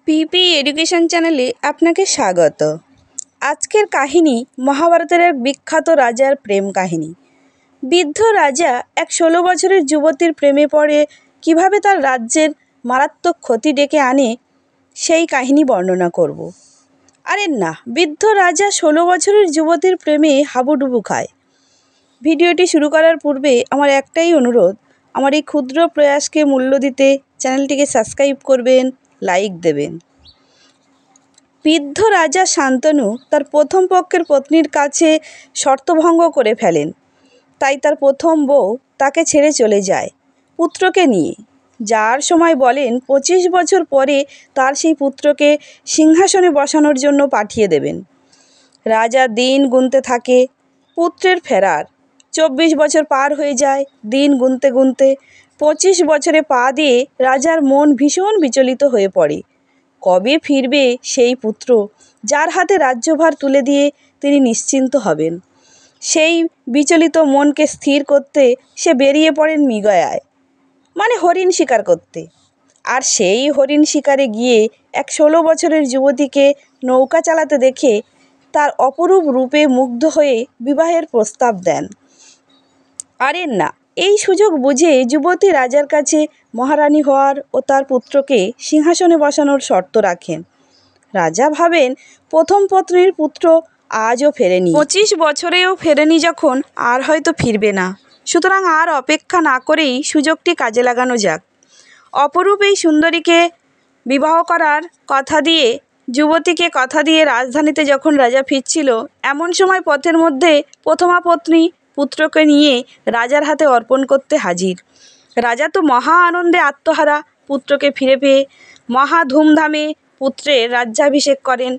পিপি education চ্যানেলে আপনাকে স্বাগত। আজকের কাহিনী মহাভারতের এক বিখ্যাত রাজার প্রেম কাহিনী। বৃদ্ধ রাজা এক 16 বছরের যুবতীর প্রেমে পড়ে কিভাবে তার রাজ্যের মারাত্মক ক্ষতি ডেকে আনে সেই কাহিনী বর্ণনা করব। আরে না, বৃদ্ধ রাজা 16 বছরের যুবতীর প্রেমে হাবুডুবু খায়। ভিডিওটি শুরু করার পূর্বে আমার একটাই অনুরোধ, আমার এই ক্ষুদ্র প্রয়াসকে মূল্য দিতে চ্যানেলটিকে সাবস্ক্রাইব করবেন, লাইক দেবেন। বৃদ্ধ রাজা শান্তনু তার প্রথম পক্ষের পত্নীর কাছে শর্তভঙ্গ করে ফেলেন। তাই তার প্রথম বউ তাকে ছেড়ে চলে যায় পুত্রকে নিয়ে। যার সময় বলেন 25 বছর পরে তার সেই পুত্রকে সিংহাসনে বসানোর জন্য পাঠিয়ে দেবেন। রাজা দিন গুনতে থাকে পুত্রের ফেরার। 24 বছর পার হয়ে যায় দিন গুনতে গুনতে। 25 বছরে পা দিয়ে রাজার মন ভীষণ বিচলিত হয়ে পড়ে। কবে ফিরবে সেই পুত্র, যার হাতে রাজ্যভার তুলে দিয়ে তিনি নিশ্চিন্ত হবেন? সেই বিচলিত মনকে স্থির করতে সে বেরিয়ে পড়েন মৃগয়ায়, মানে হরিণ শিকার করতে। আর সেই হরিণ শিকারে গিয়ে এক 16 বছরের যুবতীকে নৌকা চালাতে দেখে তার অপরূপ রূপে মুগ্ধ হয়ে বিবাহের প্রস্তাব দেন। আরে না, এই সুযোগ বুঝে যুবতী রাজার কাছে মহারানী হওয়ার ও তার পুত্রকে সিংহাসনে বসানোর শর্ত রাখেন। রাজা ভাবেন প্রথম পত্নীর পুত্র আজও ফেরেনি, 25 বছরেও ফেরেনি যখন, আর হয়তো ফিরবে না। সুতরাং আর অপেক্ষা না করেই সুযোগটি কাজে লাগানো যাক। অপরূপ এই সুন্দরীকে বিবাহ করার কথা দিয়ে যুবতীকে কথা দিয়ে রাজধানীতে যখন রাজা ফিরছিল, এমন সময় পথের মধ্যে প্রথমা পত্নী পুত্রকে নিয়ে রাজার হাতে অর্পণ করতে হাজির। রাজা তো মহা আনন্দে আত্মহারা, পুত্রকে ফিরে পেয়ে মহা ধুমধামে পুত্রের রাজ্যাভিষেক করেন।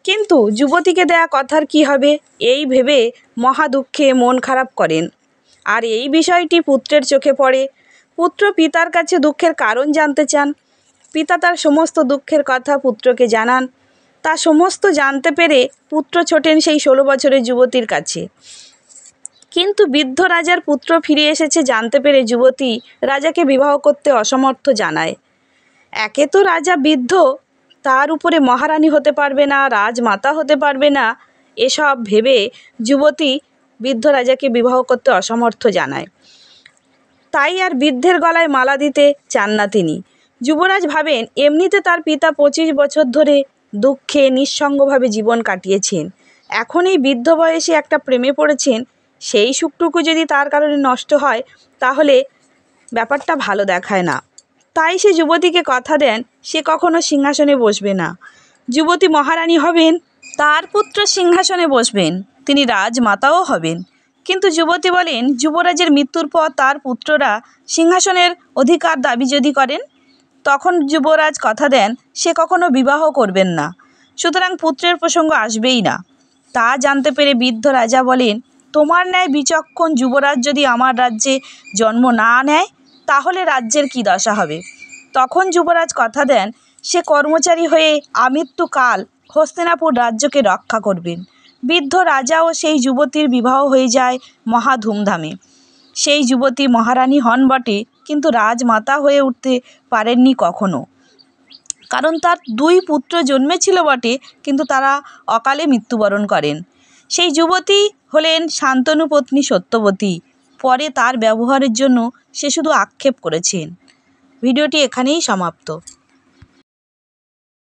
কিন্তু যুবতীকে দেয়া কথার কি হবে, এই ভেবে মহা দুঃখে মন খারাপ করেন। আর এই বিষয়টি পুত্রের চোখে পড়ে। পুত্র পিতার কাছে দুঃখের কারণ জানতে চান। পিতা তার সমস্ত দুঃখের কথা পুত্রকে জানান। তা সমস্ত জানতে পেরে পুত্র ছোটেন সেই 16 বছরের যুবতীর কাছে। কিন্তু বৃদ্ধ রাজার পুত্র ফিরে এসেছে জানতে পেরে যুবতী রাজাকে বিবাহ করতে অসমর্থ জানায়। একে তো রাজা বৃদ্ধ, তার উপরে মহারানী হতে পারবে না, রাজমাতা হতে পারবে না। এসব ভেবে যুবতী বৃদ্ধ রাজাকে বিবাহ করতে অসমর্থ জানায়। তাই আর বৃদ্ধের গলায় মালা দিতে চান না তিনি। যুবরাজ ভাবেন এমনিতে তার পিতা 25 বছর ধরে দুঃখে নিঃসঙ্গভাবে জীবন কাটিয়েছেন। এখন এই বৃদ্ধ বয়সে একটা প্রেমে পড়েছেন, সেই সুখটুকু যদি তার কারণে নষ্ট হয় তাহলে ব্যাপারটা ভালো দেখায় না। তাই সে যুবতীকে কথা দেন সে কখনো সিংহাসনে বসবে না। যুবতী মহারানী হবেন, তার পুত্র সিংহাসনে বসবেন, তিনি রাজমাতাও হবেন। কিন্তু যুবতী বলেন যুবরাজের মৃত্যুর পর তার পুত্ররা সিংহাসনের অধিকার দাবি যদি করেন, তখন যুবরাজ কথা দেন সে কখনো বিবাহ করবেন না। সুতরাং পুত্রের প্রসঙ্গ আসবেই না। তা জানতে পেরে বৃদ্ধ রাজা বলেন, তোমার ন্যায় বিচক্ষণ যুবরাজ যদি আমার রাজ্যে জন্ম না নেয় তাহলে রাজ্যের কী দশা হবে। তখন যুবরাজ কথা দেন সে কর্মচারী হয়ে আমৃত্যুকাল হস্তিনাপুর রাজ্যকে রক্ষা করবেন। বৃদ্ধ রাজা ও সেই যুবতীর বিবাহ হয়ে যায় মহা ধুমধামে। সেই যুবতী মহারানী হন বটে, কিন্তু রাজমাতা হয়ে উঠতে পারেননি কখনো, কারণ তার 2 পুত্র জন্মেছিল বটে, কিন্তু তারা অকালে মৃত্যুবরণ করেন। সেই যুবতী হলেন শান্তনু পত্নী সত্যবতী। পরে তার ব্যবহারের জন্য সে শুধু আক্ষেপ করেছেন। ভিডিওটি এখানেই সমাপ্ত।